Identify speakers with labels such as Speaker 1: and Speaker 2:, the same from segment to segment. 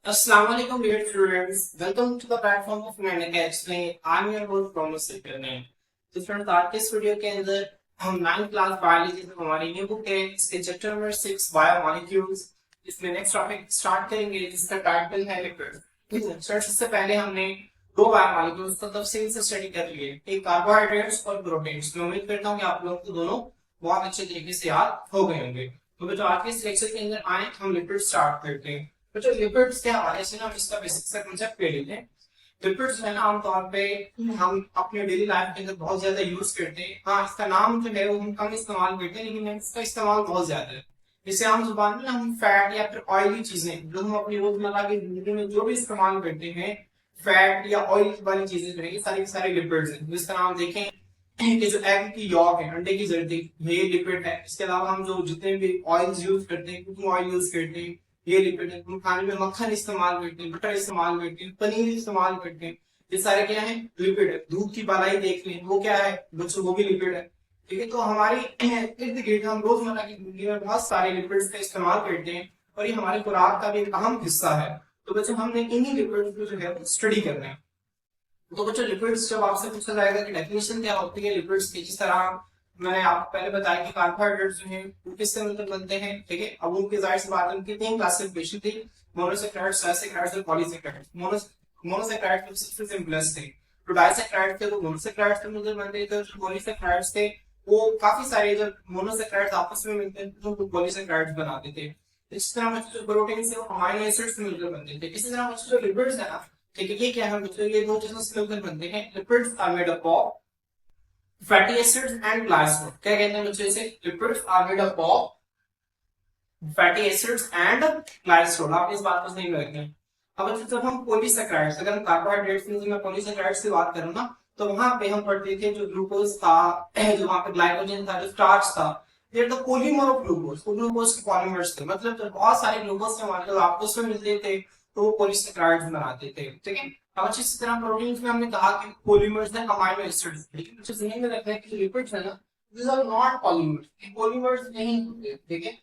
Speaker 1: Assalamu alaikum dear students. Welcome to the platform of Manic Explain. I'm your host Promise Sikirne. तो friends आज के इस video के अंदर हम 9th क्लास बायोलॉजी की हमारी न्यू बुक है इसके चैप्टर नंबर 6 बायोमोलिक्यूल्स इसमें नेक्स्ट टॉपिक स्टार्ट करेंगे जिसका टाइटल है लिपिड। ठीक है सर, इससे पहले हमने दो बायोमोलिक्यूल्स को तफसील से स्टडी कर लिए, एक कार्बोहाइड्रेट्स और प्रोटीन्स। मैं उम्मीद करता हूँ कि आप लोगों को दोनों बहुत अच्छे तरीके से याद हो गए होंगे। तो बच्चों आज के इस लेक्चर के अंदर आए हम लिपिड स्टार्ट करते हैं। तो लिपिड्स के हवाले से ना हम इसका बेसिक सा कांसेप्ट ले लेते हैं। लिपिड्स है ना आमतौर पे हम अपने डेली लाइफ के अंदर बहुत ज्यादा यूज करते हैं। हाँ, इसका नाम जो है वो हम कम इस्तेमाल करते हैं लेकिन इसका इस्तेमाल बहुत ज्यादा है। जैसे आम जुबान में हम फैट या फिर ऑयली चीजें जो हम अपनी रोजमर्रा की जिंदगी में जो भी इस्तेमाल करते हैं, फैट या ऑयल वाली चीजें जो है ये सारी सारी लिपिड्स हैं। जिसका नाम देखें कि जो एग की यॉक है, अंडे की जर्दी, ये लिपिड है। इसके अलावा हम जो जितने भी ऑयल्स यूज करते हैं, कुकिंग ऑयल यूज करते हैं, ये लिपिड है। हम खाने में मक्खन इस्तेमाल करते हैं, बटर इस्तेमाल करते हैं, पनीर इस्तेमाल करते हैं, ये सारे क्या है? लिपिड है। दूध की मलाई देख लें, वो क्या है बच्चों? वो भी लिपिड है। ठीक है, तो हमारी इर्द गिर्द हम रोजमर्रा की जिंदगी में बहुत सारे लिपिड्स का इस्तेमाल करते हैं और ये हमारे खुराक का भी एक अहम हिस्सा है। तो बच्चों हमने इन्हीं लिपिड्स को जो है स्टडी करना है। तो बच्चों लिपिड्स जब आपसे पूछा जाएगा कि डेफिनेशन क्या होती है लिपिड्स की, जिस तरह मैंने आपको पहले बताया कि कार्बोहाइड्रेट्स जो हैं वो किससे मिलकर बनते हैं। ठीक है, अब उनकी जाहिर सी बात है उनकी तीन क्लासिफिकेशन थी, मोनोसैकेराइड्स, डाइसैकेराइड्स और पॉलीसैकेराइड्स। मोनोसैकेराइड्स तो सबसे सिंपलेस्ट थे। तो डाइसैकेराइड्स थे वो मोनोसैकेराइड्स से मिलकर बनते थे, जो पॉलीसैकेराइड्स थे वो काफी सारे जब मोनोसैकेराइड्स आपस में मिलते थे तो पॉलीसैकेराइड्स बनाते थे। इस तरह बच्चों जो प्रोटीन से वो अमीनो एसिड्स मिलकर बनते थे। इसी तरह बच्चों जो लिपिड्स है ना, ठीक है, ये क्या है बच्चों? ये दो चीजों से मिलकर बनते हैं। Lipids are made up of fatty acids and glycerol. क्या कहते हैं बच्चों इसे? Lipids are made up of fatty acids and glycerol. आप इस बात को सही में रखें। अब बच्चों जब हम पॉलीसैकेराइड्स, अगर हम कार्बोहाइड्रेट्स में मैं पॉलीसैकेराइड्स की बात करूं ना, तो वहां पे हम पढ़ते थे जो ग्लूकोज था, जो वहां पे ग्लाइकोजन था, जो स्टार्च था, ये तो पॉलीमर ऑफ ग्लूकोज। वो ग्लूकोज के पॉलीमर्स थे। मतलब जब बहुत सारे ग्लूकोज के मॉलिक्यूल आपस में मिलते थे तो वो पॉलीसैकेराइड्स बनाते थे। ठीक है, अब इसी तरह प्रोटीन्स में हमने कहा कि पॉलीमर्स है अमीनो एसिड्स। लेकिन मुझे ध्यान में रखना है कि लिपिड्स है ना, दीस आर नॉट पॉलीमर्स। ये पॉलीमर्स नहीं होते। ठीक है,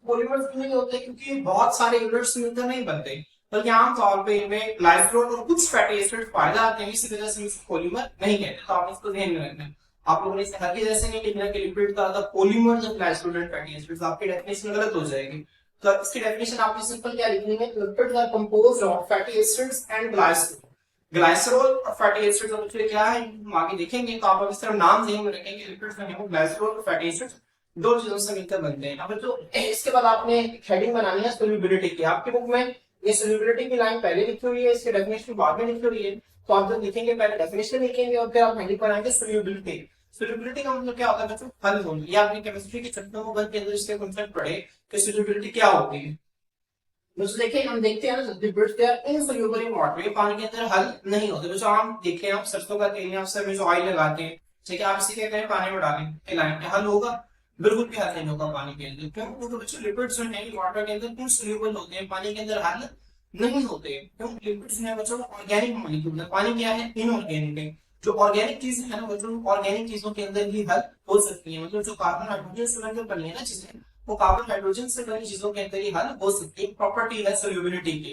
Speaker 1: पॉलीमर्स नहीं होते क्योंकि बहुत सारे यूनिट्स मिलकर नहीं बनते, बल्कि आमतौर पे इनमें ग्लाइसरॉल और कुछ फैटी एसिड्स पाए जाते हैं। इसी वजह से इसे पॉलीमर नहीं कहते। तो आप इसको ध्यान में रखना है। आप लोगों ने इसे हर जैसे नहीं लिखना कि लिपिड का polymers of glycerol and fatty acids, आपकी डेफिनेशन गलत हो जाएगी। तो इसकी डेफिनेशन आपने सिंपल क्या लिखनी है? Lipids are composed of fatty acids and glycerol. Glycerol और फैटी एसिड्स एक्चुअली क्या है हम आगे देखेंगे। तो आप इस तरह नाम ध्यान में रखेंगे, लिपिड्स में है ग्लाइसरॉल और फैटी एसिड्स दो चीजों से मिलकर बनते हैं। अब तो इसके बाद आपने हेडिंग बनानी है सोल्यूबिलिटी की। आपकी बुक में ये सोल्यूबिलिटी की लाइन पहले लिखी हुई है, इसकी डेफिनेशन बाद में लिखी हुई है। तो आप जब लिखेंगे पहले डेफिनेशन लिखेंगे और फिर आप हेडिंग बनाएंगे सोल्यूबिलिटी। सोल्यूबिलिटी का मतलब क्या होता है बच्चों? हल होना। ये आपने केमिस्ट्री के चैप्टर में के अंदर इसके कांसेप्ट पढ़े कि सोल्यूबिलिटी क्या होती है। बच्चों देखिए, हम देखते हैं ना lipids they are insoluble in water, ये पानी के अंदर हल नहीं होते। बच्चों हम देखें, आप सरसों का तेल या सर में जो ऑयल लगाते हैं, ठीक है, आप इसे क्या करें? पानी में डालें, मिलाएं, क्या हल होगा? बिल्कुल भी हल नहीं होगा पानी के अंदर। क्यों? क्योंकि बच्चों लिपिड्स जो है वाटर के अंदर इनसोल्यूबल होते हैं, पानी के अंदर हल नहीं होते। क्यों? लिपिड्स जो है बच्चों ऑर्गेनिक मॉलिक्यूल है, पानी क्या है? इनऑर्गेनिक है। जो ऑर्गेनिक चीजें है ना बच्चों, ऑर्गेनिक चीजों के अंदर ही हल हो सकती है। मतलब जो कार्बन हाइड्रोजन से मिलकर बनी है ना चीजें, वो कार्बन हाइड्रोजन से बनी चीजों के अंदर ही हल हो सकती है। प्रॉपर्टी है सोल्यूबिलिटी की।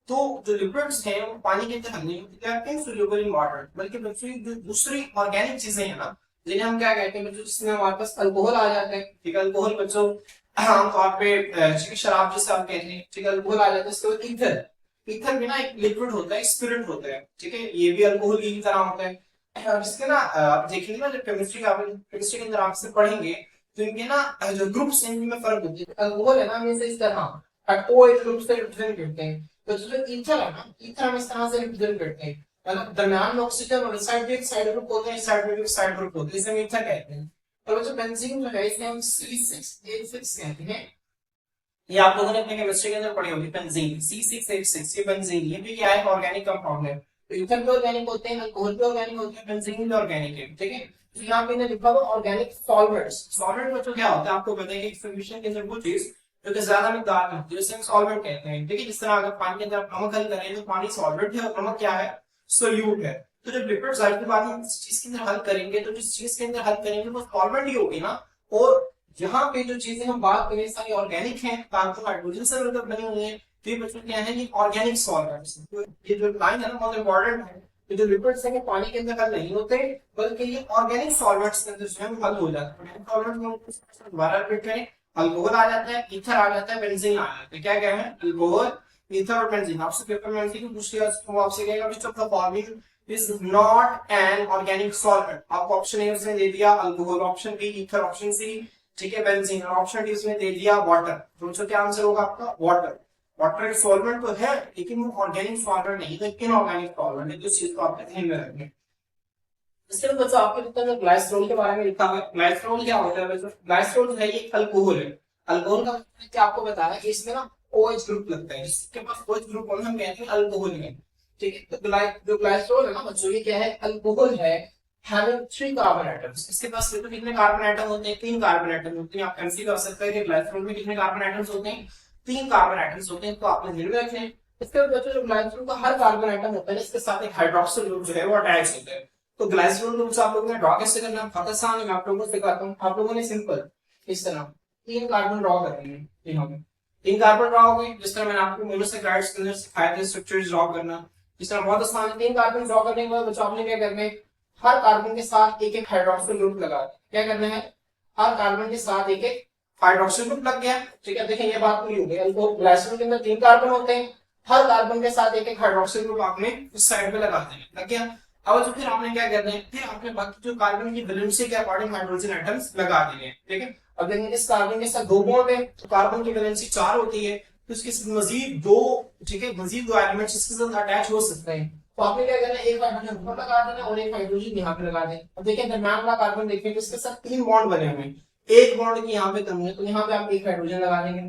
Speaker 1: तो जो लिपिड्स हैं वो पानी के अंदर हल नहीं होती, इनसोल्यूबल इन वाटर। बल्कि बच्चों जो दूसरी ऑर्गेनिक चीजें हैं ना, जिन्हें हम क्या कहते हैं बच्चों? जिसमें हमारे पास अल्कोहल आ जाता है। ठीक है, अल्कोहल बच्चों आमतौर पे शराब जिसे हम कहते हैं, ठीक है, अल्कोहल आ जाता है। इसके बाद ईथर, ईथर भी ना एक लिक्विड होता है, स्पिरिट होता है। ठीक है, ये भी अल्कोहल की तरह होता है। जिसके ना आप देखेंगे ना जब केमिस्ट्री के अंदर आपसे पढ़ेंगे तो इनके ना जो ग्रुप्स हैं इनमें फर्क होती है। अल्कोहल है ना हमें इस तरह ओ एक ग्रुप से रिप्रेजेंट करते हैं, तो जो ईथर है ना, ईथर हम इस तरह से रिप्रेजेंट करते हैं। मतलब दरमियान में ऑक्सीजन और साइड में एक साइड ग्रुप होते हैं, इस साइड में भी एक साइड ग्रुप होते हैं, इसे हम ईथर कहते हैं। और जो बेंजीन जो है इसे हम C6H6 कहते हैं। ये आप लोगों ने अपने केमिस्ट्री के अंदर पढ़ी होगी, बेंजीन C6H6। ये बेंजीन ये भी क्या है? ऑर्गेनिक कंपाउंड है। तो ईथर भी ऑर्गेनिक होते हैं, अल्कोहल भी ऑर्गेनिक होते हैं, बेंजीन भी ऑर्गेनिक है। ठीक है, तो यहाँ पे लिखा हुआ ऑर्गेनिक सॉल्वेंट्स। सॉल्वेंट में तो क्या होता है आपको पता है कि एक सॉल्यूशन के अंदर वो चीज जो कि ज्यादा मिकदार में होती है, जिसे हम सॉल्वेंट कहते हैं। ठीक है, जिस तरह अगर पानी के अंदर आप नमक हल करें तो पानी सॉल्वेंट है और नमक क्या है? सोल्यूट है। तो जब लिपिड जाहिर की बात हम इस चीज के अंदर हल करेंगे तो जिस चीज के अंदर हल करेंगे वो सॉल्वेंट ही होगी ना। और यहाँ पे जो चीजें हम बात करें सारी ऑर्गेनिक हैं, कार्बन हाइड्रोजन से मिलकर बनी हुई है, तो ये बच्चों क्या है, ये ऑर्गेनिक सॉल्वेंट्स। तो ये जो लाइन है ना बहुत इंपॉर्टेंट है। ये जो लिपिड्स हैं पानी के अंदर हल नहीं होते, बल्कि ये ऑर्गेनिक सॉल्वेंट्स के अंदर जो है हल हो जाते हैं। सॉल्वेंट में दोबारा रिपीट करें, अल्कोहल आ जाता है, ईथर आ जाता है, बेंजीन आ जाता है। क्या क्या है, अल्कोहल, ईथर और बेंजीन। आपसे पेपर में एमसीक्यू पूछ लिया तो आपसे कहेगा which of the following is not an organic solvent. आपको ऑप्शन ए उसने दे दिया alcohol, option B ether, option C ठीक है बेंजीन, और ऑप्शन डी उसने दे दिया वाटर। तो क्या आंसर होगा आपका, वाटर। वाटर एक सॉल्वेंट तो है लेकिन वो ऑर्गेनिक सॉल्वेंट नहीं, तो इनऑर्गेनिक सॉल्वेंट है। तो इस चीज को आपको ध्यान में रखना है। इसके बाद बच्चों आपके किताब में ग्लाइसरॉल के बारे में लिखा हुआ है। ग्लाइसरॉल क्या होता है बच्चों, ग्लाइसरॉल जो है ये अल्कोहल है। अल्कोहल का मतलब क्या आपको बताया कि इसमें ना OH ग्रुप लगता है, जिसके पास OH ग्रुप होना हम कहते हैं अल्कोहल में। ठीक है, तो जो ग्लाइसरॉल है ना बच्चों ये क्या है, अल्कोहल है having 3 कार्बन एटम्स। इसके पास तो कितने कार्बन एटम होते हैं, 3 कार्बन एटम होते हैं। आप एमसी कर सकते हैं कि ग्लाइसरॉल में कितने कार्बन एटम्स होते हैं, 3 कार्बन एटम्स होते हैं। तो आपने ध्यान में रखना है। इसके बाद बच्चों जो ग्लाइसरॉल का हर कार्बन एटम होता है इसके साथ एक हाइड्रोक्सिल ग्रुप जो है वो अटैच होता है। तो ग्लाइसरॉल ग्रुप से आप लोगों ने ड्रॉ कैसे करना है, बहुत आसान है, मैं आप लोगों को सिखाता हूं। आप लोगों ने सिंपल इस तरह 3 कार्बन ड्रॉ करनी है। यहाँ पे 3 कार्बन ड्रॉ हो गए, जिस तरह मैंने आपको मोनोसैकराइड्स के अंदर सिखाया था स्ट्रक्चर्स ड्रॉ करना। इस तरह बहुत आसान है। 3 कार्बन ड्रॉ करने के बाद बच्चों आपने क्या करना है, हर कार्बन के साथ एक एक हाइड्रोक्सिल ग्रुप लगा क्या करना है, हर कार्बन के साथ एक एक हाइड्रोक्सिल ग्रुप लग गया। ठीक है, देखिए ये बात पूरी हो गई। अल्कोहल ग्लाइसरॉल के अंदर 3 कार्बन होते हैं, हर कार्बन के साथ एक एक हाइड्रोक्सिल ग्रुप आपने इस साइड पे लगा देना, लग गया। अब जो फिर आपने क्या करना है, फिर आपने बाकी जो कार्बन की वैलेंसी के अकॉर्डिंग हाइड्रोजन एटम्स लगा देने हैं। ठीक है, अब देखिए इस कार्बन के साथ 2 बॉन्ड है, तो कार्बन की वैलेंसी 4 होती है, तो इसके साथ मजीद 2, ठीक है, मजीद 2 एलिमेंट्स इसके साथ अटैच हो सकते हैं। तो आपने क्या करना है, एक हाइड्रोजन ऊपर लगा देना और एक हाइड्रोजन यहाँ पे लगा देना। अब देखिए दरम्यान वाला कार्बन देखिए इसके साथ 3 बॉन्ड बने हुए हैं, एक बॉन्ड की यहाँ पे कमी है, तो यहाँ पे आप एक हाइड्रोजन लगा देंगे।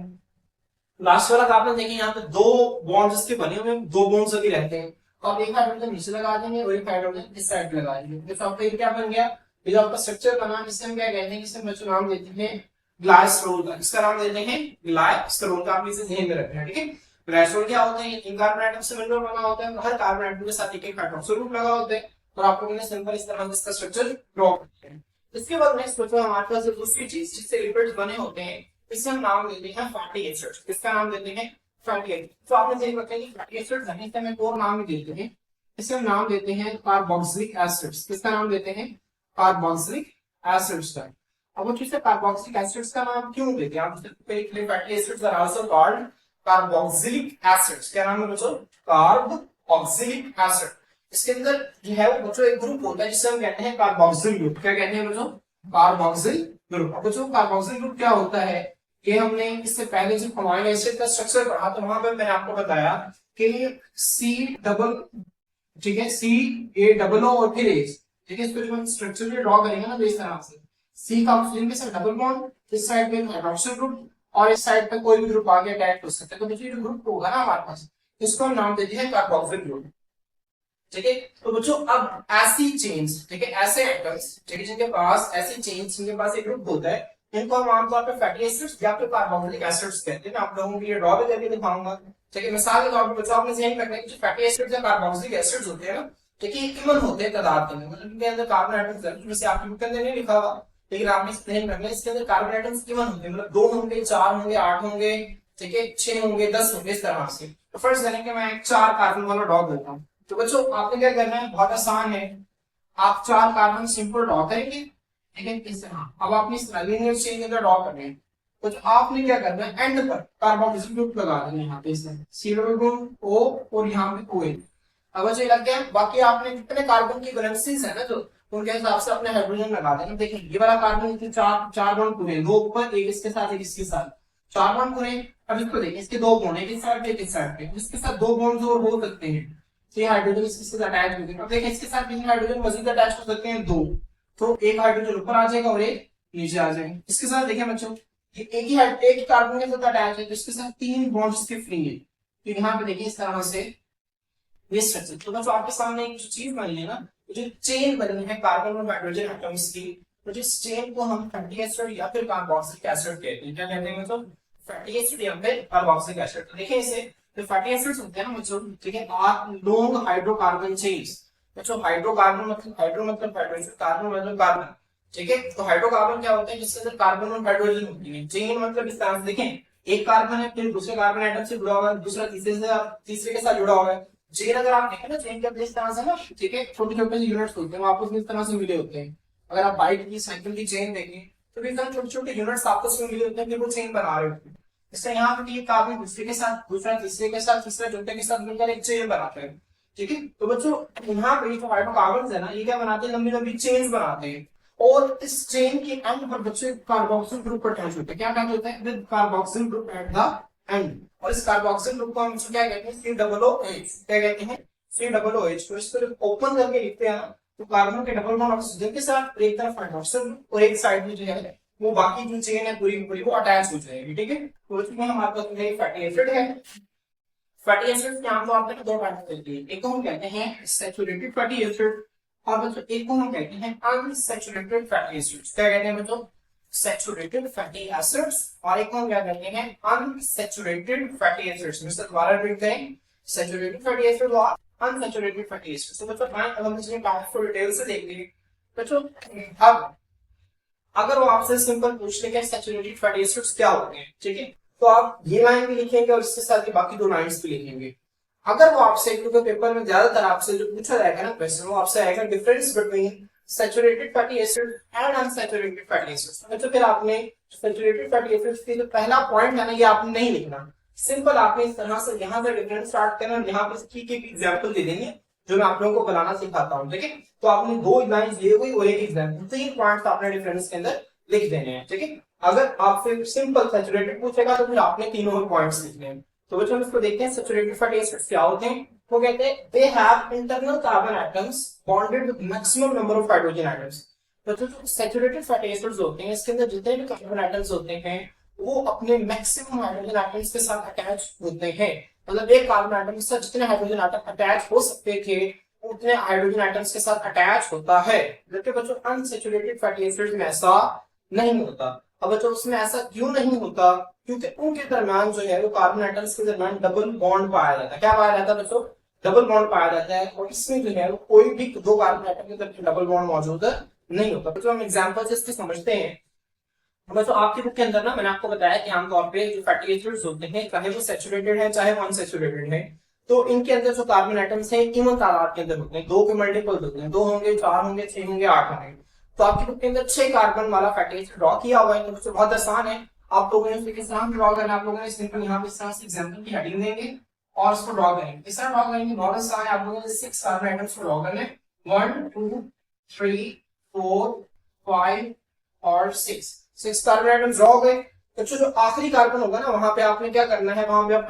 Speaker 1: लास्ट वाला कार्बन देखिए यहाँ पे 2 बॉन्ड इसके बने हुए हैं, 2 बॉन्ड्स अभी रहते हैं, तो आप एक हाइड्रोजन नीचे लगा देंगे और एक हाइड्रोजन इस साइड लगा देंगे। तो आपका ये क्या बन गया, ये जो आपका स्ट्रक्चर बना, जिसे हम क्या कहते हैं, जिसे बच्चों नाम देते हैं ग्लाइसरॉल का। इसका नाम देते हैं ग्लाइसरॉल का, आप इसे ध्यान में रखना है। ठीक है, ग्लाइसरॉल क्या होता है, 3 कार्बन एटम से मिलकर बना होता है, हर कार्बन एटम के साथ एक एक हाइड्रोक्सिल ग्रुप लगा होता है, और आपको मैंने सिंपल इस तरह इसका स्ट्रक्चर ड्रॉ करते हैं। इसके बाद नेक्स्ट बच्चों हमारे पास दूसरी चीज जिससे लिपिड्स बने होते हैं, इसे हम नाम देते हैं फैटी एसिड्स। इसका नाम देते हैं फैटी एसिड। तो आपने देख रखा है कि फैटी एसिड्स हैं, इसका मैं और नाम भी देते हैं, इसे हम नाम देते हैं कार्बोक्सिलिक एसिड्स। किसका नाम देते हैं, कार्बोक्सिलिक एसिड्स का। अब वो चीज कार्बोक्सिलिक एसिड्स का नाम क्यों देते हैं, आप fatty acids are also called carboxylic acids. क्या नाम है बच्चों, कार्बोक्सिलिक एसिड। इसके अंदर जो है वो बच्चों एक ग्रुप होता है जिसे हम कहते हैं कार्बोक्सिल ग्रुप। क्या कहते हैं बच्चों, कार्बोक्सिल ग्रुप। अब बच्चों कार्बोक्सिल ग्रुप क्या होता है, कि हमने इससे पहले जब अमीनो एसिड का स्ट्रक्चर पढ़ा तो वहां पे मैंने आपको बताया कि सी डबल, ठीक है, सी ए डबल ओ और फिर एच। ठीक है, इसको जब हम स्ट्रक्चर में ड्रॉ करेंगे ना तो इस तरह से सी का ऑक्सीजन के साथ डबल बॉन्ड, इस साइड पे हाइड्रोक्सिल ग्रुप और इस साइड पे कोई भी ग्रुप आगे अटैच हो सकता है। तो बच्चों ये ग्रुप होगा ना हमारे पास, इसको हम नाम देते हैं कार्बोक्सिल ग्रुप। ठीक है, तो बच्चों अब ऐसी चेन्स, ठीक है, ऐसे एटम्स, ठीक है, जिनके पास ऐसी चेन्स, जिनके पास एक ग्रुप होता है, इनको हम आमतौर पर फैटी एसिड्स या फिर कार्बोक्सिलिक एसिड्स कहते हैं। मैं आप लोगों को ये ड्रॉ भी करके दिखाऊंगा। ठीक है, मिसाल के तौर पर बच्चों आपने ध्यान रखना है कि जो फैटी एसिड्स या कार्बोक्सिलिक एसिड्स होते हैं ना, ठीक है, इवन होते हैं तादाद के अंदर, मतलब इनके अंदर कार्बन एटम्स है, जैसे आपके बुक के अंदर नहीं लिखा हुआ, लेकिन आपने ध्यान रखना है इसके अंदर कार्बन एटम्स इवन होते हैं, मतलब 2 होंगे, 4 होंगे, 8 होंगे, ठीक है, 6 होंगे, 10 होंगे, इस तरह से। तो फर्स्ट करें कि मैं 4 कार्बन वाला ड्रॉ करता हूँ। तो बच्चों आपने क्या करना है, बहुत आसान है, आप 4 कार्बन सिंपल ड्रॉ करेंगे। ठीक है, इस तरह अब आपने इस लीनियर चेन के अंदर ड्रॉ करना है। तो आपने क्या करना है, एंड पर कार्बोक्सिल ग्रुप लगा देना है, यहाँ पे सी डबल बॉन्ड ओ और यहाँ पे OH। अब बच्चों लग गया। बाकी आपने कितने कार्बन की वैलेंसीज है ना जो, उनके हिसाब से अपने हाइड्रोजन लगा देना। देखिए ये वाला कार्बन के 4 बॉन्ड पूरे, 2 ऊपर, एक इसके साथ, एक इसके साथ, 4 बॉन्ड पूरे। अब इसको देखिए, इसके 2 बॉन्ड, एक इस साइड पे, एक इस साइड पे, इसके साथ 2 बॉन्ड और हो सकते हैं, ये हाइड्रोजन इसके साथ अटैच हो गए। अब देखिए इसके साथ कितने हाइड्रोजन मजीद अटैच हो सकते हैं, 2। तो एक हाइड्रोजन ऊपर आ जाएगा और एक नीचे आ जाएगा। इसके साथ देखिए बच्चों, ये एक ही कार्बन के साथ अटैच है, तो इसके साथ 3 बॉन्ड्स इसके फ्री है। तो यहाँ पे देखिए इस तरह से ये स्ट्रक्चर। तो बच्चों आपके सामने एक चीज बनी है ना, जो चेन बनी है कार्बन और हाइड्रोजन एटम्स की, तो जिस चेन को हम फैटी एसिड या फिर कार्बोक्सिलिक एसिड कहते हैं। क्या कहते हैं बच्चों, फैटी एसिड या फिर कार्बोक्सिलिक एसिड। तो देखिए इसे जो फैटी एसिड्स होते हैं ना बच्चों, ठीक है, आर लॉन्ग हाइड्रोकार्बन चेन्स। बच्चों हाइड्रोकार्बन मतलब हाइड्रो मतलब हाइड्रोजन, कार्बन मतलब कार्बन। ठीक है, तो हाइड्रोकार्बन क्या होता है, जिसके अंदर कार्बन और हाइड्रोजन होती है। चेन मतलब इस तरह से देखें, एक कार्बन है, फिर दूसरे कार्बन एटम से जुड़ा हुआ है, दूसरा तीसरे के साथ जुड़ा हुआ है। चेन अगर आप देखें ना, चेन के इस तरह से ना, ठीक है, छोटे छोटे यूनिट्स होते हैं, वो आपस में इस तरह से मिले होते हैं। अगर आप बाइक की, साइकिल की चेन देखें तो इस तरह छोटे छोटे यूनिट्स आपस में मिले होते हैं, फिर वो चेन बना रहे होते हैं। इससे यहाँ पे ये कार्बन दूसरे के साथ, दूसरा तीसरे के साथ, तीसरा चौथे के साथ मिलकर एक चेन बनाते हैं। ठीक है, तो बच्चों यहाँ पे जो हाइड्रोकार्बन है ना, ये क्या बनाते हैं, लंबी लंबी चेन्स बनाते हैं। और इस चेन के एंड पर बच्चे कार्बोक्सिल ग्रुप अटैच होते हैं। क्या अटैच होता है, with carboxyl group at the end. और इस कार्बोक्सिल ग्रुप को हम क्या कहते हैं, COOH। क्या कहते हैं, COOH। तो इसको ओपन करके लिखते हैं ना, तो कार्बन के डबल बॉन्ड ऑक्सीजन के साथ एक तरफ हाइड्रोक्सिल और एक साइड में जो है वो बाकी जो चेन है पूरी पूरी वो अटैच हो जाएगी। ठीक है, तो इसमें हमारे पास फैटी एसिड है। फैटी एसिड के आमतौर पर दो टाइप होती है, एक को हम कहते हैं सैचुरेटेड फैटी एसिड और बच्चों एक को हम कहते हैं अनसैचुरेटेड फैटी एसिड्स। क्या कहते हैं बच्चों, सैचुरेटेड फैटी एसिड्स, और एक को हम क्या कहते हैं, अनसैचुरेटेड फैटी एसिड्स। मिस्टर दोबारा रिपीट करें, सैचुरेटेड फैटी एसिड और अनसैचुरेटेड फैटी एसिड्स। तो बच्चों अब हम इसमें काफी डिटेल से देखेंगे। बच्चों अब अगर वो आपसे सिंपल पूछ ले कि सैचुरेटेड फैटी एसिड्स क्या होते हैं, ठीक है, तो आप ये लाइन भी लिखेंगे और इसके साथ ही बाकी दो लाइंस भी लिखेंगे। अगर वो आपसे एक पेपर में ज्यादातर आपसे जो पूछा जाएगा ना क्वेश्चन, वो आपसे आएगा difference between saturated fatty acid and unsaturated fatty acids. तो फिर आपने सैचुरेटेड फैटी एसिड्स के जो पहला पॉइंट है ना, ये आपने नहीं लिखना, सिंपल आपने इस तरह से यहाँ से डिफरेंस स्टार्ट करना। यहाँ पे ठीक एक एग्जाम्पल दे देंगे जो मैं आप लोगों को बनाना सिखाता हूँ। ठीक है, तो आपने दो लाइन दी हुई और एक एग्जाम्पल, तीन पॉइंट्स आपने डिफरेंस के अंदर लिख देने हैं। ठीक है, अगर आपसे सिंपल सैचुरेटेड पूछेगा तो फिर आपने तीनों पॉइंट्स लिखने हैं। तो बच्चों हम इसको देखते हैं, सैचुरेटेड फैटी एसिड्स क्या होते हैं। वो कहते हैं they have internal carbon atoms bonded with maximum number of hydrogen atoms. तो जो सैचुरेटेड फैटी एसिड्स होते हैं, इसके अंदर जितने भी कार्बन एटम्स होते हैं वो अपने मैक्सिमम हाइड्रोजन एटम्स के साथ अटैच होते हैं। मतलब एक कार्बन एटम के साथ जितने हाइड्रोजन एटम अटैच हो सकते थे उतने हाइड्रोजन एटम्स के साथ अटैच होता है। जबकि बच्चों अनसैचुरेटेड फैटी एसिड्स में ऐसा नहीं होता। अब बच्चों उसमें ऐसा क्यों नहीं होता, क्योंकि उनके दरम्यान जो है वो कार्बन एटम्स के दरम्यान डबल बॉन्ड पाया जाता है। क्या पाया जाता है बच्चों, डबल बॉन्ड पाया जाता है। और इसमें जो है वो कोई भी दो कार्बन एटम के दरम्यान डबल बॉन्ड मौजूद नहीं होता। बच्चों हम एग्जांपल से इसके समझते हैं। बच्चों आपकी बुक के अंदर ना मैंने आपको बताया कि आमतौर पे जो फैटी एसिड्स होते हैं, चाहे वो सैचुरेटेड है चाहे वो अनसैचुरेटेड है, तो इनके अंदर जो कार्बन एटम्स हैं इवन तादाद के अंदर होते हैं, दो के मल्टीपल होते हैं, दो होंगे, चार होंगे, छह होंगे, आठ होंगे। तो आपकी बुक के अंदर 6 कार्बन वाला फैटी एसिड ड्रॉ किया हुआ है। तो बहुत आसान है, आप लोगों ने किस तरह ड्रॉ करना है, आप लोगों ने सिंपल यहाँ पे इस तरह से एग्जांपल की हेडिंग देंगे और उसको ड्रॉ करेंगे। इस तरह ड्रॉ करेंगे, बहुत आसान है, आप लोगों ने 6 कार्बन एटम्स को ड्रॉ करना है, 1 2 3 4 5 और 6 कार्बन एटम्स ड्रॉ हो गए। तो जो आखिरी कार्बन होगा ना, वहां पे आपने क्या करना है, वहां पे आप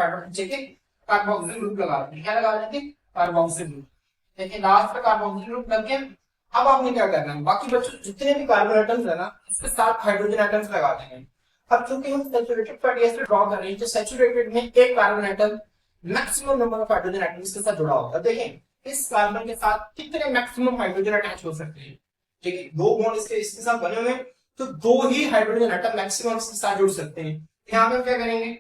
Speaker 1: कार्बोक्सिल ग्रुप लगा देंगे। क्या लगा देंगे, कार्बोक्सिल ग्रुप। देखिए लास्ट में कार्बोक्सिल ग्रुप लग गया। अब आपने क्या करना है, बाकी बच्चों जितने भी कार्बन एटम्स है ना उसके साथ हाइड्रोजन एटम्स लगा देंगे। अब चूंकि हम सैचुरेटेड फैटी एसिड ड्रॉ कर रहे हैं, तो सैचुरेटेड में एक carbon atom maximum number of hydrogen atoms के साथ जुड़ा होगा। देखें इस कार्बन के साथ कितने मैक्सिमम हाइड्रोजन अटैच हो सकते हैं। ठीक है, दो बॉन्ड इसके साथ बने हुए, तो दो ही हाइड्रोजन एटम मैक्सिमम इसके साथ जुड़ सकते हैं। यहाँ पे हम क्या करेंगे,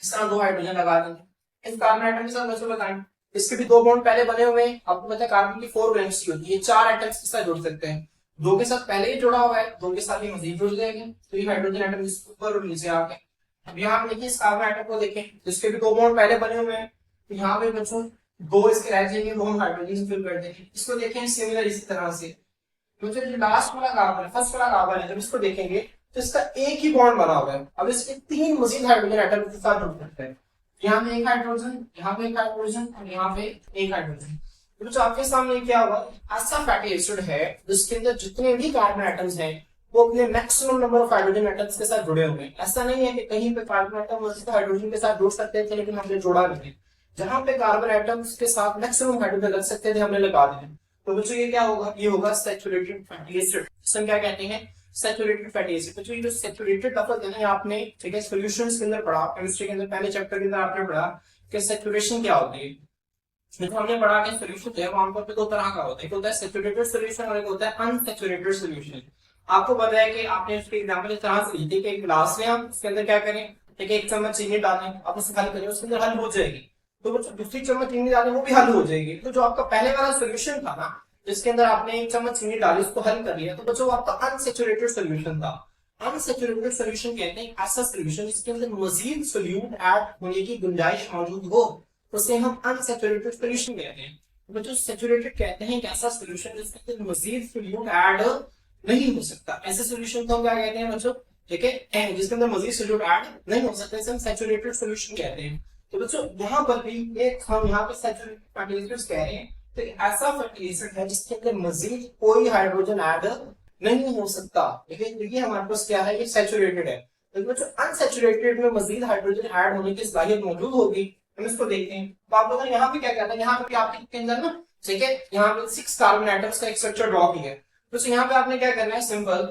Speaker 1: इस तरह दो हाइड्रोजन लगा देंगे इस कार्बन एटम के साथ। बच्चों बताएं, इसके भी दो बॉन्ड पहले बने हुए हैं। आपको पता है कार्बन की 4 वैलेंसी होती है, 4 एटम्स के साथ जुड़ सकते हैं। दो के साथ पहले ही जुड़ा हुआ है, दो के साथ ही मजीद जुड़ जाएंगे, तो ये हाइड्रोजन एटम ऊपर और नीचे आके। अब यहाँ देखिए इस कार्बन एटम को देखें, जिसके भी दो बॉन्ड पहले बने हुए हैं, तो यहाँ पे बच्चों दो इसके रह जाएंगे, दो हम हाइड्रोजन से फिल कर देंगे। इसको देखें सिमिलर इसी तरह से, तो जो लास्ट वाला कार्बन है, फर्स्ट वाला कार्बन है, जब इसको देखेंगे तो इसका एक ही बॉन्ड बना हुआ है। अब इसके 3 मजीद हाइड्रोजन एटम के साथ जुड़ सकते हैं। यहाँ पे एक हाइड्रोजन, यहाँ पे एक हाइड्रोजन और यहाँ पे एक हाइड्रोजन। तो आपके सामने क्या होगा, ऐसा फैटी एसिड है जिसके अंदर जितने भी कार्बन एटम्स हैं वो अपने maximum number of hydrogen atoms के साथ जुड़े हुए हैं। ऐसा नहीं है कि कहीं पे कार्बन एटम हाइड्रोजन के साथ जुड़ सकते थे लेकिन हमने जोड़ा नहीं। जहां पे कार्बन एटम्स के साथ मैक्सिमम हाइड्रोजन लग सकते थे हमने लगा दिए। तो बच्चों ये क्या होगा, ये होगा सैचुरेटेड फैटी एसिड। इसमें क्या कहते हैं, सैचुरेटेड फैटी एसिड। बच्चों ये जो सैचुरेटेड लफ्ज है ना, आपने ठीक है सॉल्यूशंस के अंदर पढ़ा, केमिस्ट्री के अंदर पहले चैप्टर के अंदर आपने पढ़ा कि सैचुरेशन क्या होती है। तो हमने पढ़ा कि सॉल्यूशन जो है वो आमतौर पे दो तरह का होता है, एक होता है सैचुरेटेड सॉल्यूशन और एक होता है अनसैचुरेटेड सॉल्यूशन। आपको पता है कि आपने इसके एग्जांपल इस तरह से ली थी कि एक गिलास में हम इसके अंदर क्या करें, ठीक है, एक चम्मच चीनी डालें, आप उसे हल करें, उसके अंदर हल हो जाएगी। तो बच्चों दूसरी चम्मच चीनी डालें, वो भी हल हो जाएगी। तो जो आपका पहले वाला सॉल्यूशन था ना, जिसके अंदर आपने एक चम्मच चीनी डाली, उसको हल कर लिया, तो बच्चों आपका अनसैचुरेटेड सॉल्यूशन था। अनसैचुरेटेड सॉल्यूशन कहते हैं ऐसा सॉल्यूशन जिसके अंदर मजीद सोल्यूट ऐड होने की गुंजाइश मौजूद हो, उसे हम अनसैचुरेटेड सॉल्यूशन कहते हैं। तो बच्चों सैचुरेटेड कहते हैं एक ऐसा सॉल्यूशन जिसके अंदर मजीद सोल्यूट ऐड नहीं हो सकता। ऐसे सॉल्यूशन को हम क्या कहते हैं बच्चों, ठीक है, जिसके अंदर मजीद सोल्यूट ऐड नहीं हो सकता, इसे हम सैचुरेटेड सॉल्यूशन कहते हैं। तो बच्चों यहाँ पर भी एक हम यहाँ पे सैचुरेटेड फर्टिलाइजर्स कह रहे हैं, तो ऐसा फर्टिलाइजर है जिसके अंदर मजीद कोई हाइड्रोजन ऐड नहीं हो सकता। देखिए हमारे पास क्या है, ये सैचुरेटेड है। तो बच्चों अनसैचुरेटेड में मजीद हाइड्रोजन ऐड होने की सलाहियत मौजूद होगी, हम इसको देखते हैं। तो आप लोगों ने यहाँ पे क्या कहता है, यहाँ पे आपके अंदर ना, ठीक है, यहाँ पे 6 कार्बन एटम्स का एक स्ट्रक्चर ड्रॉ किया है। तो यहाँ पे आपने क्या करना है, सिंपल,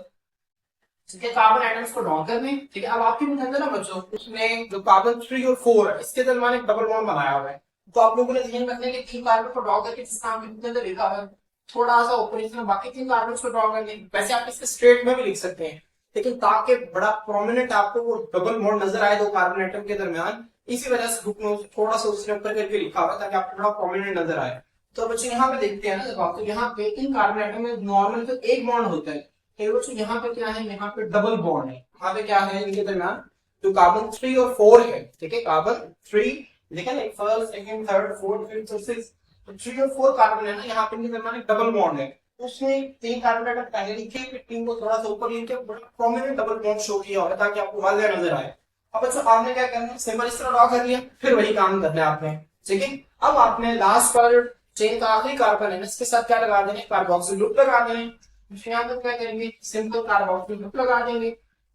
Speaker 1: ठीक है, कार्बन एटम्स को ड्रॉ करने, ठीक है। अब आपके अंदर ना बच्चों, उसमें जो कार्बन 3 और 4 है, इसके दरमियान एक डबल बॉन्ड बनाया हुआ है। तो आप लोगों ने ध्यान रखना है कि 3 कार्बन को ड्रॉ करके जिस नाम के अंदर लिखा हुआ है, थोड़ा सा ऊपर इसमें बाकी 3 कार्बन को ड्रॉ कर लें। वैसे आप इसके स्ट्रेट में भी लिख सकते हैं, लेकिन ताकि बड़ा प्रोमिनेंट आपको वो डबल बॉन्ड नजर आए दो कार्बन एटम के दरमियान, इसी वजह से बुक में थोड़ा सा उसने ऊपर करके लिखा हुआ ताकि आपको बड़ा प्रोमिनेंट नजर आए। तो बच्चों यहाँ पे देखते हैं ना, जब आपको यहाँ पे 3 कार्बन एटम में नॉर्मल तो एक बॉन्ड होता है, बच्चों यहाँ पे क्या है, यहाँ पे डबल बॉन्ड है। यहाँ पे क्या है इनके दरमियान, जो कार्बन 3 और 4 है, ठीक है, कार्बन 3, देखा ना, first second third fourth fifth और सिक्स्थ, तो 3 और 4 कार्बन है ना, यहाँ पे इनके दरमियान एक डबल बॉन्ड है। उसमें 3 कार्बन एटम पहले लिखे, फिर 3 को थोड़ा सा ऊपर लिखे, बड़ा प्रोमिनेंट डबल बॉन्ड शो किया होगा ताकि आपको वाज़ेह नजर आए। अब बच्चों आपने क्या करना है, सिंबल इस तरह ड्रॉ कर लिया, फिर वही काम करना है आपने, ठीक है। अब आपने लास्ट वाले चेन का आखिरी कार्बन है ना, इसके साथ क्या लगा देंगे, कार्बोक्सिल ग्रुप लगा देंगे। यहाँ पे क्या करेंगे, सिंपल कार्बोक्सिल ग्रुप लगा देंगे।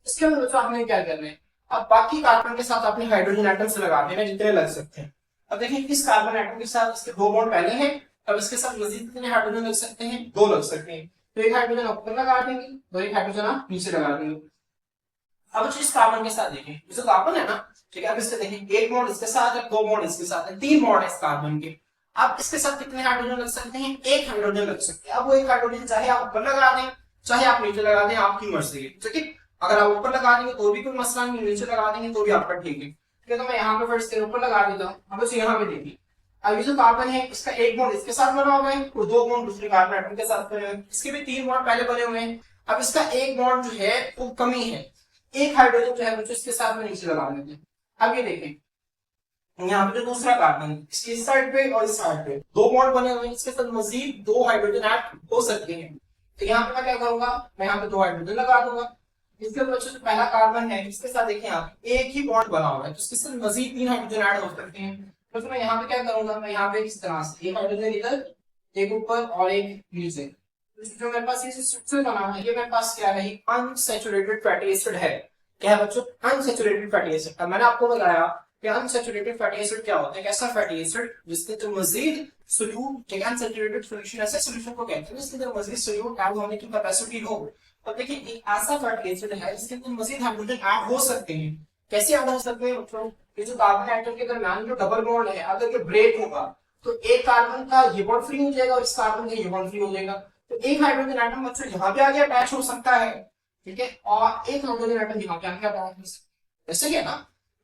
Speaker 1: इसके बाद बच्चों आपने क्या करना है, अब बाकी कार्बन के साथ आपने हाइड्रोजन एटम से लगा देना जितने लग सकते हैं। अब देखिए इस कार्बन एटम के साथ इसके 2 बॉन्ड पहले हैं, अब इसके साथ मजीद कितने हाइड्रोजन लग सकते हैं, 2 लग सकते हैं। तो एक हाइड्रोजन ऊपर लगा देंगे, तो एक हाइड्रोजन आप नीचे लगा देंगे। अब इस कार्बन के साथ देखें, जो कार्बन है ना, ठीक है, अब इससे देखें, एक बॉन्ड इसके साथ है, 2 बॉन्ड इसके साथ है, 3 बॉन्ड है इस कार्बन के। अब इसके साथ कितने हाइड्रोजन लग सकते हैं, एक हाइड्रोजन लग सकते हैं। अब वो एक हाइड्रोजन चाहे आप ऊपर लगा दें चाहे आप नीचे लगा दें, आपकी मर्जी है, ठीक है। अगर आप ऊपर लगा देंगे तो भी कोई मसला नहीं, नीचे लगा देंगे तो भी आपका ठीक है, ठीक है। तो मैं यहाँ पे फर्स्ट ऊपर लगा देता हूँ। अब बस यहाँ पे देखिए, अब ये जो कार्बन है इसका एक बॉन्ड इसके साथ बना हुआ है और 2 बॉन्ड दूसरे कार्बन एटम के साथ बने हुए हैं, इसके भी 3 बॉन्ड पहले बने हुए हैं। अब इसका एक बॉन्ड जो है वो कमी है, एक हाइड्रोजन जो है बच्चों इसके साथ में नीचे लगा देते हैं। अब ये देखें, यहाँ पे जो दूसरा कार्बन इसकी इस साइड पे और इस साइड पे 2 बॉन्ड बने हुए हैं, इसके साथ मजीद 2 हाइड्रोजन ऐड हो सकते हैं। तो यहाँ पे मैं क्या करूंगा, मैं यहाँ पे 2 हाइड्रोजन लगा दूंगा। इसके बच्चों जो पहला कार्बन है इसके साथ देखिए आप एक ही बॉन्ड बना हुआ है, तो इसके साथ मजीद 3 हाइड्रोजन ऐड हो सकते हैं। तो मैं यहाँ पे क्या करूंगा, मैं यहाँ पे इस तरह से एक हाइड्रोजन इधर, एक ऊपर और एक नीचे, जो मेरे पास ये स्ट्रक्चर बना है, ये मेरे पास क्या है, अनसैचुरेटेड फैटी एसिड है। क्या है बच्चों, अनसैचुरेटेड फैटी एसिड। अब मैंने आपको बताया कि अनसैचुरेटेड फैटी एसिड क्या होता है, कैसा फैटी एसिड जिसके तो मजीद सोल्यूट, ठीक है, अनसैचुरेटेड सॉल्यूशन ऐसे सॉल्यूशन को कहते हैं जिसके अंदर मजीद सोल्यूट ऐड होने की कैपेसिटी हो। तो देखिए एक ऐसा फैटी एसिड है जिसके अंदर मजीद हाइड्रोजन ऐड हो सकते हैं। कैसे ऐड हो सकते हैं बच्चों, ये जो कार्बन एटम के दरमियान जो डबल बॉन्ड है अगर ये ब्रेक होगा तो एक कार्बन का ये बॉन्ड फ्री हो जाएगा और इस कार्बन का ये बॉन्ड फ्री हो जाएगा। तो एक हाइड्रोजन एटम बच्चों यहाँ पे आगे अटैच हो सकता है, ठीक है, और एक हाइड्रोजन एटम यहाँ पे आगे अटैच हो सकता है। ऐसे ही है ना,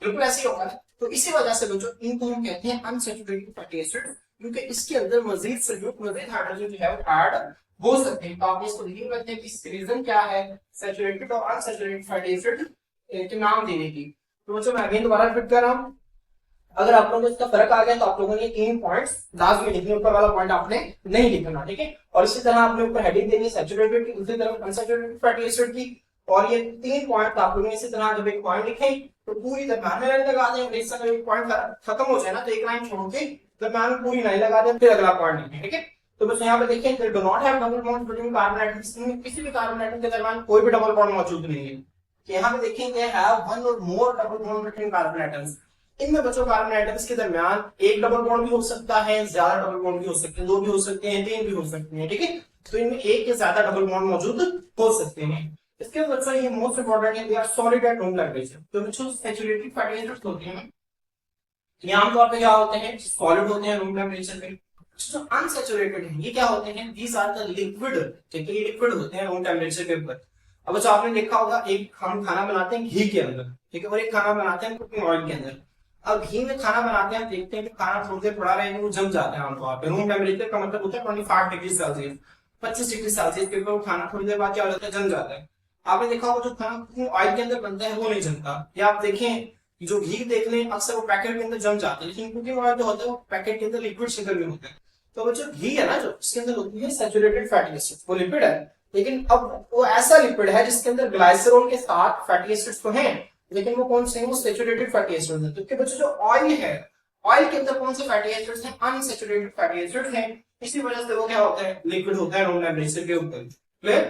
Speaker 1: बिल्कुल ऐसे ही होगा। तो इसी वजह से बच्चों इनको हम कहते हैं अनसैचुरेटेड फैटी एसिड, क्योंकि इसके अंदर मजीद सोल्यूट, मजीद हाइड्रोजन जो है वो ऐड हो सकते हैं। तो आप इसको ध्यान रखते हैं कि इसका रीजन क्या है सैचुरेटेड और अनसैचुरेटेड फैटी एसिड के नाम देने की। तो बच्चों मैं अगेन दोबारा रिपीट कर रहा हूँ, अगर आप लोगों को इसका फर्क आ गया तो आप लोगों ने 3 पॉइंट्स लास्ट में लिखने, ऊपर वाला पॉइंट आपने नहीं लिखना, ठीक है। और इसी तरह आपने ऊपर हेडिंग देनी सैचुरेटेड की, दूसरी तरफ अनसैचुरेटेड फैटी एसिड की, और ये 3 पॉइंट आप लोगों ने इसी तरह जब एक पॉइंट लिखे तो पूरी दरम्यान में लाइन लगा दें। इस समय एक पॉइंट खत्म हो जाए ना तो एक लाइन छोड़ के दरम्यान में पूरी लाइन लगा दें, फिर अगला पॉइंट लिखें, ठीक है। तो बस यहाँ पे देखिए, do not have double bond between carbon atoms, किसी भी कार्बन एटम के दरमियान कोई भी डबल बॉन्ड मौजूद नहीं है। यहाँ पे देखेंगे हैव वन और more double bond between carbon atoms, इनमें बच्चों कार्बन एटम्स के दरमियान एक डबल बॉन्ड भी हो सकता है, ज्यादा डबल बॉन्ड भी हो सकते हैं, 2 भी हो सकते हैं, 3 भी हो सकते हैं, ठीक है। तो इनमें एक या ज्यादा डबल बॉन्ड मौजूद हो सकते हैं। इसके बाद बच्चों ये मोस्ट इंपोर्टेंट है, they are solid at room temperature. तो बच्चों सैचुरेटेड फैटी एसिड्स होते हैं, ये आमतौर पे क्या होते हैं, सॉलिड होते हैं रूम टेंपरेचर पे। जो अनसैचुरेटेड है ये क्या होते हैं, दीस आर द लिक्विड, ठीक है, ये लिक्विड होते हैं रूम टेंपरेचर के ऊपर। अब बच्चों आपने देखा होगा एक हम खाना बनाते हैं घी के अंदर, ठीक है, और एक खाना बनाते हैं कुकिंग ऑयल के अंदर। अब घी में खाना बनाते हैं, देखते हैं कि खाना थोड़ी देर पड़ा रहेगा वो जम जाता है आमतौर पर। रूम टेम्परेचर का मतलब होता है 25 डिग्री सेल्सियस, 25 डिग्री सेल्सियस के ऊपर खाना थोड़ी देर बाद क्या हो जाता है, जम जाता है। आपने देखा होगा जो खाना ऑयल के अंदर बनता है वो नहीं जमता, या आप देखें जो घी देख लें अक्सर वो पैकेट के अंदर जम जाता है, लेकिन कुकिंग ऑयल जो होता है वो पैकेट के अंदर लिक्विड शेकर में होता है। तो जो घी है ना, जो इसके अंदर होती है सैचुरेटेड फैटी एसिड, वो लिपिड है, लेकिन अब वो ऐसा लिपिड है जिसके अंदर ग्लाइसरॉल के साथ फैटी एसिड्स तो हैं, लेकिन वो कौन से हैं, वो सैचुरेटेड फैटी एसिड्स हैं। तो बच्चों जो ऑयल है, ऑयल के अंदर कौन से फैटी एसिड्स हैं, अनसैचुरेटेड फैटी एसिड्स हैं, इसी वजह से वो क्या होता है, लिक्विड होता है रूम टेम्परेचर के ऊपर। क्लियर?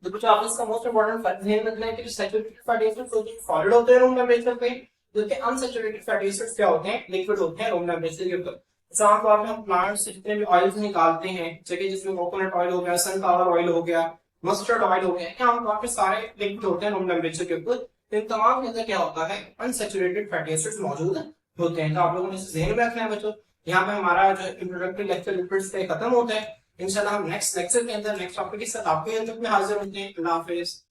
Speaker 1: तो कुछ आपने इसका मोस्ट इंपोर्टेंट फैक्ट ध्यान रखना है कि जो सैचुरेटेड फैटी एसिड्स होते हैं सॉलिड होते हैं रूम टेम्परेचर पे, जबकि अनसैचुरेटेड फैटी एसिड्स क्या होते हैं, लिक्विड होते हैं रूम टेम्परेचर के ऊपर। जैसे आमतौर पर हम प्लांट से जितने भी ऑयल्स निकालते हैं, जैसे जिसमें कोकोनट ऑयल हो गया, सनफ्लावर ऑयल हो गया, मस्टर्ड ऑयल हो गया, आमतौर पर सारे लिक्विड होते हैं रूम टेम्परेचर के ऊपर। इन तमाम के अंदर क्या होता है, अनसैचुरेटेड फैटी एसिड्स मौजूद होते हैं। तो आप लोगों ने इसे ध्यान में रखना है बच्चों। यहाँ पे हमारा जो इंट्रोडक्टरी लेक्चर लिपिड्स का खत्म होता है। इंशाल्लाह हम नेक्स्ट लेक्चर के अंदर नेक्स्ट टॉपिक के साथ आपके में हाजिर होते हैं। अल्लाह हाफिज।